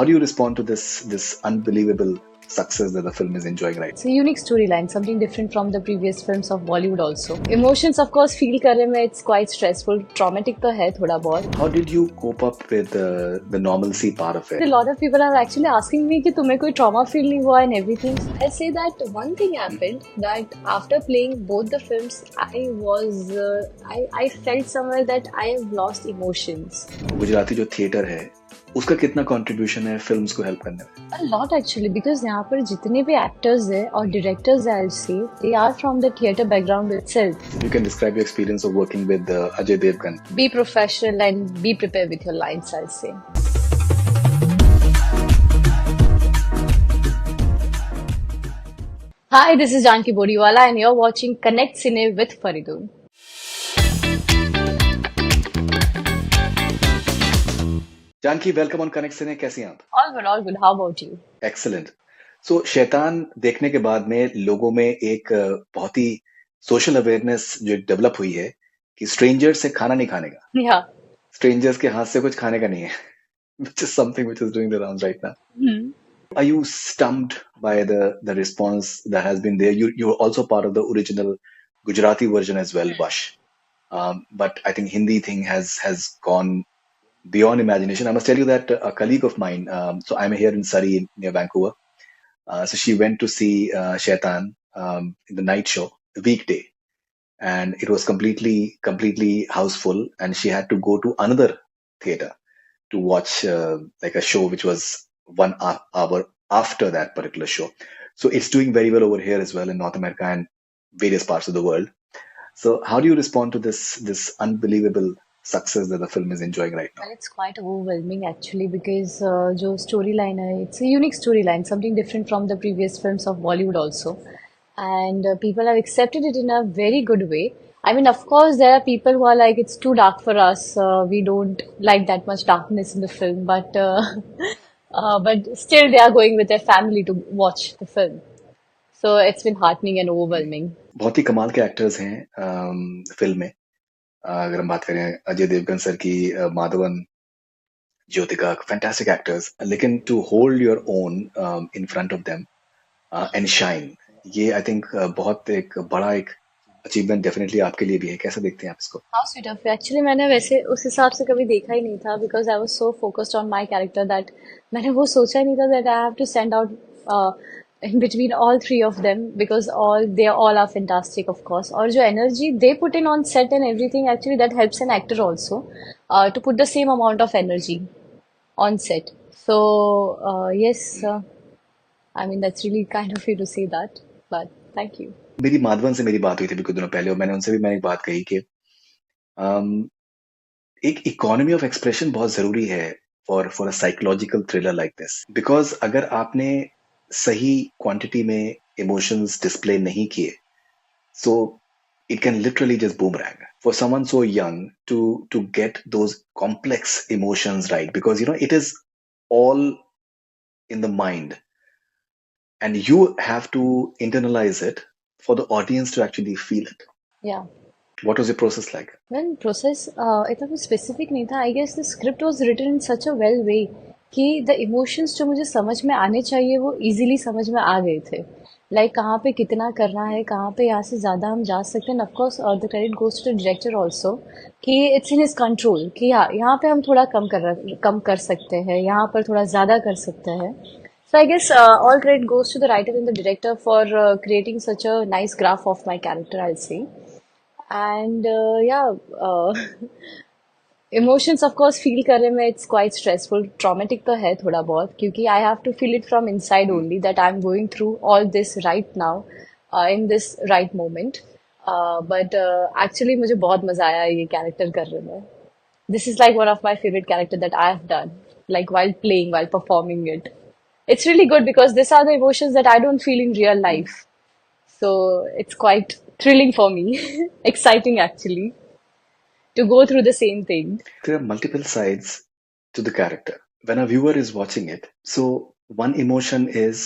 how do you respond to this unbelievable success that the film is enjoying right It's a unique storyline, something different from the previous films of Bollywood also. Emotions of course feel करने में it's quite stressful, traumatic तो है थोड़ा बहुत. now? How did you cope up with the normalcy part of A it? lot of people are actually asking me कि तुम्हें कोई trauma feel नहीं हुआ and everything. I say that one thing happened that after playing both the films, I felt somewhere that I have lost emotions. Gujarati जो theatre है उसका कितना contribution है फिल्म्स को हेल्प करने में? A lot actually, because यहाँ पर जितने भी actors हैं और directors हैं, I'll say, they are from the theatre background itself. You can describe your experience of working with Ajay Devgn. Be professional and be prepared with your lines, I'll say. Hi, this is Janki Bodiwala and you're watching Connect Cine with Faridoon. Janki, welcome on connect cine. कैसी हैं आप? All good. How about you? Excellent. So Shaitaan देखने के बाद में लोगों में एक बहुत ही सोशल अवेयरनेस जो डेवलप हुई है कि स्ट्रेंजर्स से खाना नहीं खाने का, Yeah. स्ट्रेंजर्स के हाथ से कुछ खाने का नहीं है, which is something which is doing the rounds right now. Are you stumped by the response that has been there? You're also part of the original Gujarati version as well, Vash. But I think Hindi thing has gone beyond imagination. I must tell you that a colleague of mine, so I'm here in Surrey near Vancouver. So she went to see Shaitaan in the night show, the weekday, and it was completely houseful, and she had to go to another theater to watch like a show which was 1 hour after that particular show. So it's doing very well over here as well in North America and various parts of the world. So how do you respond to this unbelievable success that the film is enjoying right now? Well, it's quite overwhelming actually because जो storyline है, it's a unique storyline, something different from the previous films of Bollywood also, and people have accepted it in a very good way. I mean, of course, there are people who are like, it's too dark for us. We don't like that much darkness in the film, but still they are going with their family to watch the film. So it's been heartening and overwhelming. बहुत ही कमाल के actors हैं film में। अगर हम बात करें Ajay Devgn sir की, माधवन, ज्योतिका, फैंटास्टिक एक्टर्स, लेकिन to hold your own in front of them and shine, ये आई थिंक बहुत एक बड़ा एक अचीवमेंट डेफिनेटली आपके लिए भी है। कैसे देखते हैं आप इसको? How sweet of you. Actually, मैंने वैसे उस हिसाब से कभी देखा ही नहीं था because I was so focused on my character that मैंने वो सोचा ही नहीं था that I have to stand out in between all three of them because they all are fantastic, of course. और जो energy they put in on set and everything, actually that helps an actor also to put the same amount of energy on set. So yes, I mean that's really kind of you to say that, but thank you. मेरी माधवन से मेरी बात हुई थी कुछ दिनों पहले और मैंने एक बात कही कि एक इकोनॉमी ऑफ एक्सप्रेशन बहुत जरूरी है for a psychological thriller like this, because अगर आपने सही क्वांटिटी में इमोशंस डिस्प्ले नहीं किए, सो it can literally just boomerang for someone so young to get those complex emotions right, because it is all in the mind and you have to internalize it for the audience to actually feel it. Yeah. What was your process like? Well, process इतना कुछ specific नहीं था. I guess the script was written in such a well way कि the emotions जो मुझे समझ में आने चाहिए वो easily समझ में आ गए थे. Like कहाँ पे कितना करना है, कहाँ पे यहाँ से ज़्यादा हम जा सकते हैं. Of course, the credit goes to the director also कि it's in his control कि हाँ यहाँ पे हम थोड़ा कम कर सकते हैं, यहाँ पर थोड़ा ज़्यादा कर सकते हैं. So I guess all credit goes to the writer and the director for creating such a nice graph of my character, I'll say. And emotions of course feel करने में it's quite stressful, traumatic तो है थोड़ा बहुत क्योंकि I have to feel it from inside only that I'm going through all this right now in this right moment. But actually मुझे बहुत मजा आया ये character करने में. This is like one of my favorite character that I have done, like while playing, while performing it. It's really good because these are the emotions that I don't feel in real life. So it's quite thrilling for me, exciting actually, to go through the same thing. There are multiple sides to the character when a viewer is watching it. So one emotion is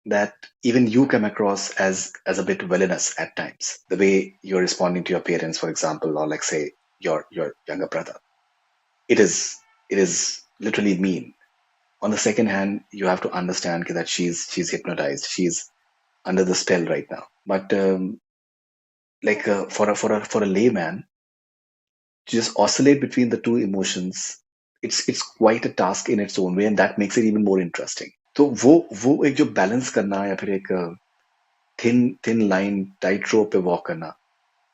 that even you come across as a bit villainous at times. The way you're responding to your parents, for example, or like say your younger brother. It is literally mean. On the second hand, you have to understand that she's hypnotized, she's under the spell right now. But for a layman to just oscillate between the two emotions, it's quite a task in its own way, and that makes it even more interesting. तो वो एक जो balance करना या फिर एक thin thin line tight रोप पे walk करना,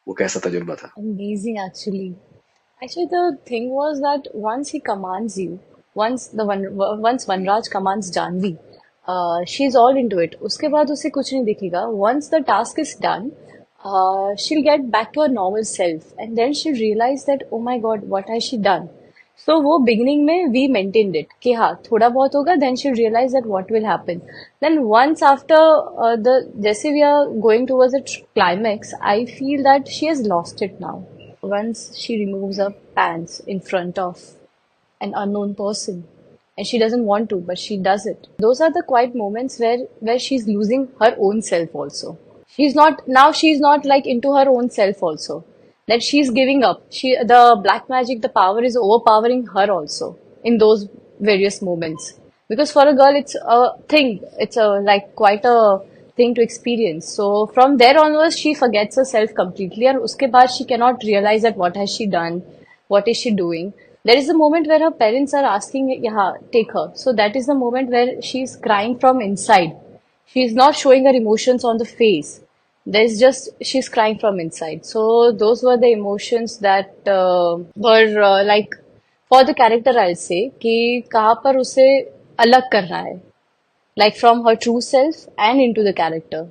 वो कैसा तजुर्बा था? Amazing, actually. Actually, the thing was that once he commands you, once Vanraj commands Janvi, she's all into it. उसके बाद उसे कुछ नहीं दिखेगा. Once the task is done, she'll get back to her normal self, and then she'll realize that oh my God, what has she done? So वो beginning में we maintained it कि हाँ थोड़ा बहुत होगा. Then she'll realize that what will happen. Then once after the जैसे we are going towards the climax, I feel that she has lost it now once she removes her pants in front of an unknown person, and she doesn't want to but she does it. Those are the quiet moments where she's losing her own self also. She's not like into her own self also, that she's giving up. The black magic, the power is overpowering her also in those various moments, because for a girl it's a thing, it's a like quite a thing to experience. So from there onwards she forgets herself completely, and uske baad she cannot realize that what has she done, what is she doing. There is a moment where her parents are asking, yeah, take her. So that is the moment where she's crying from inside. She's not showing her emotions on the face. There's just she's crying from inside. So those were the emotions that were like for the character, I'll say कि कहाँ पर उसे अलग करना है, like from her true self and into the character.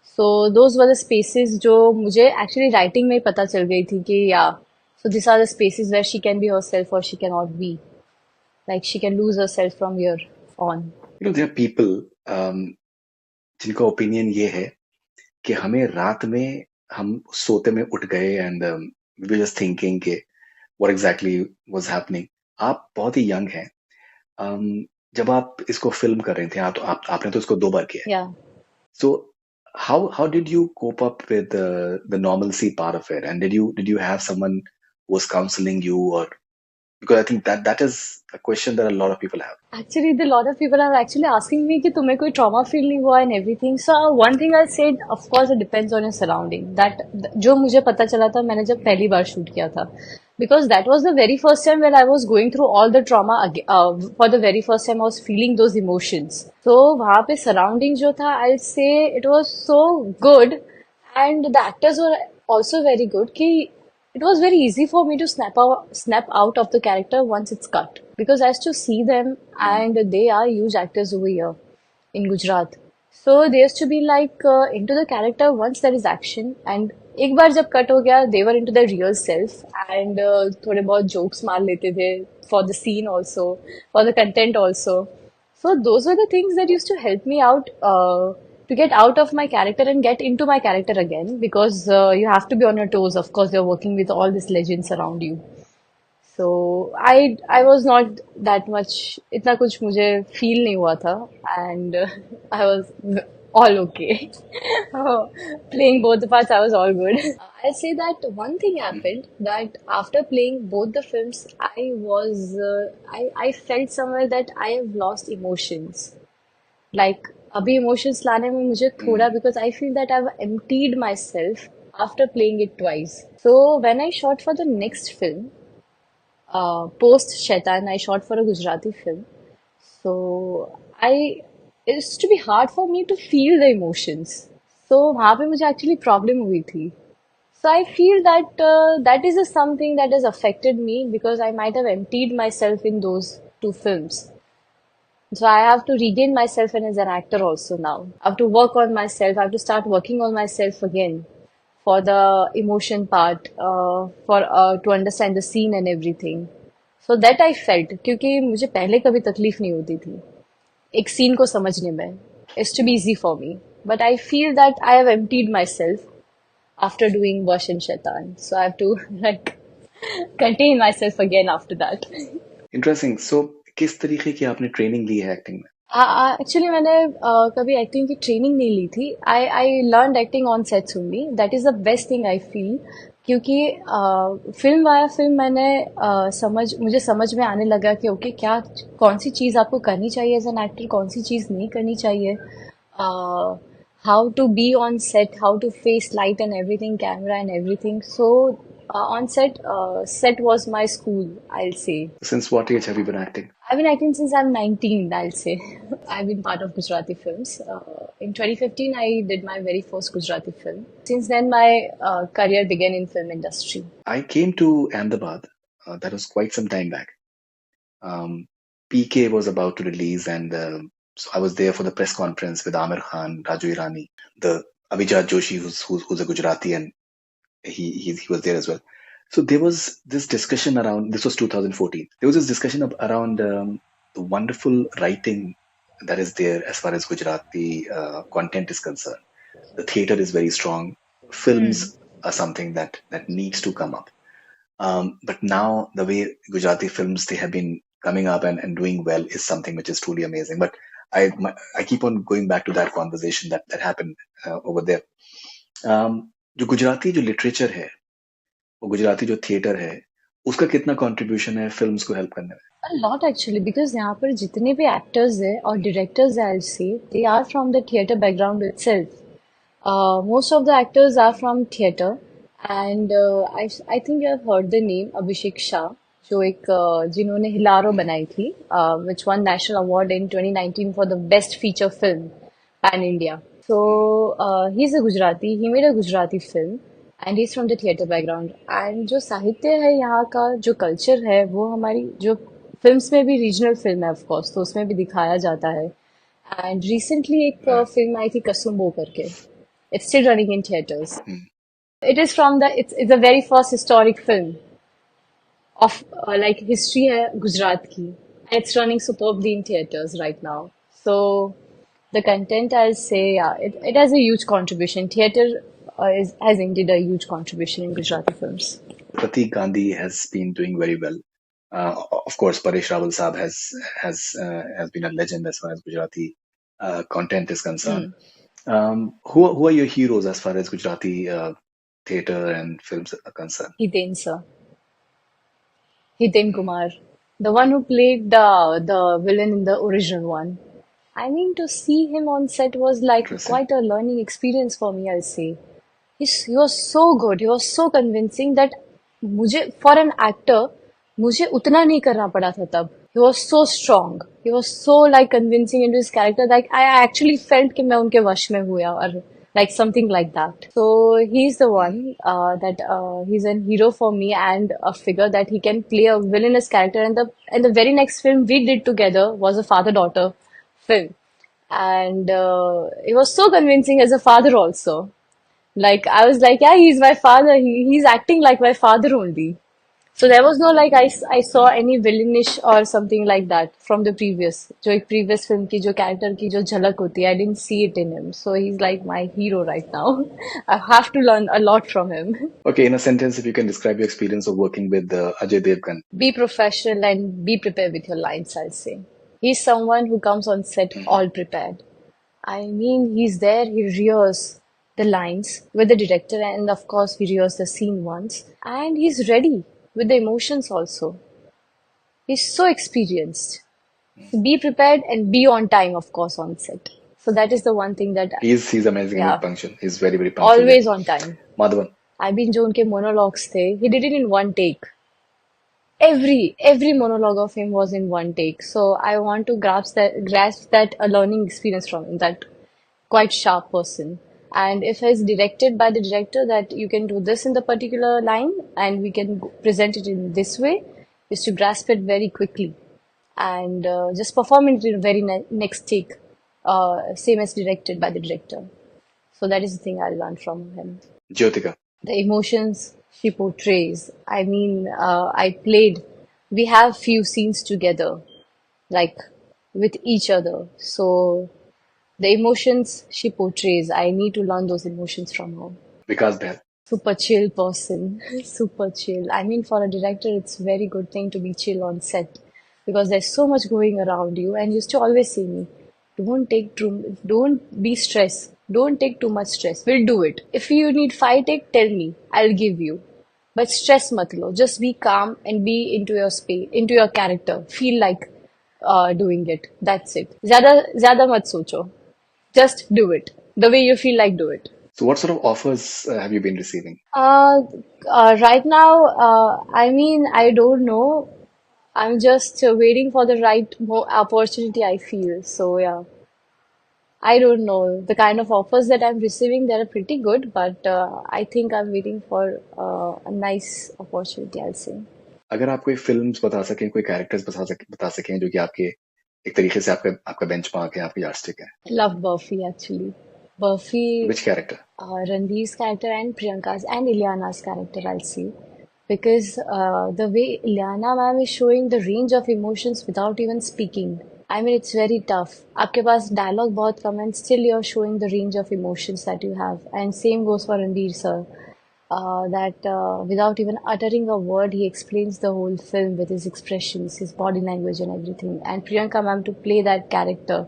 So those were the spaces जो मुझे actually writing में ही पता चल गई थी कि yeah, so these are the spaces where she can be herself or she cannot be. Like she can lose herself from here on. There are people जिनका opinion ये है कि हमें रात में हम सोते में उठ गए एंड वी जस्ट थिंकिंग के व्हाट एग्जैक्टली वाज हैपनिंग. आप बहुत ही यंग हैं. जब आप इसको फिल्म कर रहे थे, आपने तो इसको 2 बार किया है. Yeah. So how did you cope up with the normalcy part of it, and did you have someone who was counseling you, or because I think that is a question that a lot of people have. Actually, the lot of people are actually asking me कि तुम्हें कोई trauma feel नहीं हुआ and everything. So one thing I said, of course, it depends on your surrounding. That जो मुझे पता चला था मैंने जब पहली बार shoot किया था, because that was the very first time when I was going through all the trauma for the very first time I was feeling those emotions. So वहाँ पे surrounding जो था, I'll say it was so good, and the actors were also very good कि it was very easy for me to snap out of the character once it's cut, because I used to see them and they are huge actors over here in Gujarat. So they used to be like into the character once there is action, and एक बार जब cut हो गया they were into their real self, and थोड़े बहुत jokes मार लेते थे for the scene also, for the content also. So those were the things that used to help me out to get out of my character and get into my character again, because you have to be on your toes. Of course, you're working with all these legends around you. So I was not that much, इतना कुछ मुझे feel नहीं हुआ था, and I was all okay. Playing both the parts, I was all good. I'll say that one thing happened, that after playing both the films, I felt somewhere that I have lost emotions. Like अभी emotions लाने में मुझे थोड़ा, because I feel that I've emptied myself after playing it twice. So when I shot for the next film, post Shaitaan, I shot for a Gujarati film. So it used to be hard for me to feel the emotions. So वहाँ पे मुझे actually problem हुई थी. So I feel that that is something that has affected me, because I might have emptied myself in those two films. So I have to regain myself as an actor also now. I have to work on myself. I have to start working on myself again for the emotion part, for to understand the scene and everything. So that I felt, क्योंकि मुझे पहले कभी तकलीफ नहीं होती थी एक scene को समझने में. It's to be easy for me. But I feel that I have emptied myself after doing Vash and Shaitaan. So I have to like contain myself again after that. Interesting. So किस तरीके की आपने training ली है acting में? Actually मैंने कभी acting की training नहीं ली थी. I learn acting on sets only. That is the best thing I feel, क्योंकि फिल्म वाया फिल्म मैंने मुझे समझ में आने लगा कि ओके क्या कौन सी चीज़ आपको करनी चाहिए एज एन एक्टर, कौन सी चीज़ नहीं करनी चाहिए, how to be on set, how to face light and everything, camera and everything. So on set was my school, I'll say. Since what age have you been acting? I've been acting since I'm 19, I'll say. I've been part of Gujarati films. In 2015, I did my very first Gujarati film. Since then, my career began in film industry. I came to Ahmedabad. That was quite some time back. Um, PK was about to release, and so I was there for the press conference with Amir Khan, Raju Irani, the Avijat Joshi, who's a Gujarati, and he was there as well. So there was this discussion around. This was 2014. There was this discussion around the wonderful writing that is there as far as Gujarati content is concerned. The theater is very strong. Hmm. Films are something that needs to come up. But now the way Gujarati films they have been coming up and doing well is something which is truly amazing. But I keep on going back to that conversation that happened over there. जो गुजराती जो literature है वो गुजराती जो theatre है उसका कितना contribution है films को हेल्प करने में. A lot actually, because यहाँ पर जितने भी actors हैं और directors हैं, I'll say, they are from the theatre background itself. Most of the actors are from theatre, and I think you have heard the name Abhishek Shah, जो एक जिन्होंने हिलारो बनाई थी, which won national award in 2019 for the best feature film pan India. So he's a Gujarati. He made a Gujarati film, and he's from the theatre background. And जो साहित्य है यहाँ का, जो culture है, वो हमारी जो फिल्म्स में भी रीजनल फिल्म है ऑफ कोर्स, तो उसमें भी दिखाया जाता है. एंड रिसेंटली एक फिल्म आई थी कसुम्बो करके. It's still running in theaters. It is from it's the very first historic film of like history है गुजरात की. It's running superbly in theaters right now. So the content, I'll say, yeah, it has a huge contribution. Theater has indeed a huge contribution in Gujarati films. Pratik Gandhi has been doing very well. Of course, Paresh Rawal Saab has been a legend as far as Gujarati content is concerned. Who are your heroes as far as Gujarati theatre and films are concerned? Hiten sir. Hiten Kumar, the one who played the villain in the original one. I mean, to see him on set was like Interesting. quite a learning experience for me, I'll say. He was so good, he was so convincing that for an actor, मुझे उतना नहीं करना पड़ा था तब. He was so strong. He was so like convincing into his character that I actually felt कि मैं उनके वश में हुआ और like something like that. So he's the one he's a hero for me and a figure that he can play a villainous character. And the very next film we did together was a father-daughter film, and it was so convincing as a father also. Like I was like, yeah, he's my father. He's acting like my father only. So there was no like I saw any villainish or something like that from the previous जो एक previous film की जो character की जो झलक होती है, I didn't see it in him. So he's like my hero right now. I have to learn a lot from him. Okay, in a sentence, if you can describe your experience of working with Ajay Devgn. Be professional and be prepared with your lines, I'll say. He's someone who comes on set all prepared. I mean, he's there, he rehearses the lines with the director, and of course, he rehearses the scene once, and he's ready with the emotions also. He's so experienced. Be prepared and be on time, of course, on set. So that is the one thing that He's amazing yeah, with punctual. He's very very punctual. always on time. Madhavan. I mean, जो उनके monologues थे, he did it in one take. Every monologue of him was in one take. So I want to grasp that a learning experience from him, that quite sharp person. And if it's directed by the director that you can do this in the particular line and we can present it in this way, is to grasp it very quickly and just perform it in the very next take, same as directed by the director. So that is the thing I learned from him. Jyothika. The emotions she portrays. I mean, we have few scenes together, like with each other. So the emotions she portrays, I need to learn those emotions from her. Vikas Bahl. Super chill person, super chill. I mean, for a director, it's a very good thing to be chill on set because there's so much going around you. And used to always say me, don't be stressed. Don't take too much stress. We'll do it. If you need 5 take, tell me. I'll give you. but stress mat lo. Just be calm and be into your space, into your character. Feel like doing it. That's it. ज़्यादा mat socho. Just do it. The way you feel like do it. So, what sort of offers have you been receiving? Uh, right now, I mean, I don't know. I'm just waiting for the right mo opportunity, I feel. So, yeah, I don't know. The kind of offers that I'm receiving, they're pretty good, but I think I'm waiting for a nice opportunity, I'll say. अगर आप कोई films बता सकें, कोई characters बता सकें जो कि आपके एक तरीके से आपका आपका बेंचमार्क है, आपका यार्डस्टिक है. Love Buffy, actually. Buffy, Which character? Ranveer's character and Priyanka's and Ilyana's character, I'll say. Because the way Ilyana ma'am is showing the range of emotions without even speaking. I mean, it's very tough. आपके पास dialogue बहुत कम है and still you're showing the range of emotions that you have. And same goes for Ranveer sir. That without even uttering a word, he explains the whole film with his expressions, his body language, and everything. And Priyanka ma'am to play that character.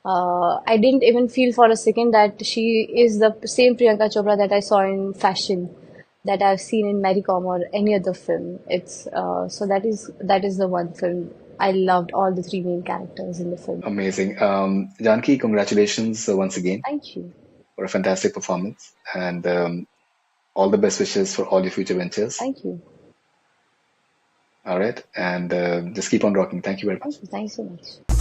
I didn't even feel for a second that she is the same Priyanka Chopra that I saw in Fashion, that I've seen in Maricom or any other film. It's so that is the one film I loved all the three main characters in the film. Amazing. Janki, congratulations once again Thank you. for a fantastic performance, and all the best wishes for all your future ventures. Thank you. All right, and just keep on rocking. Thank you very much. Thank you. Thank you so much.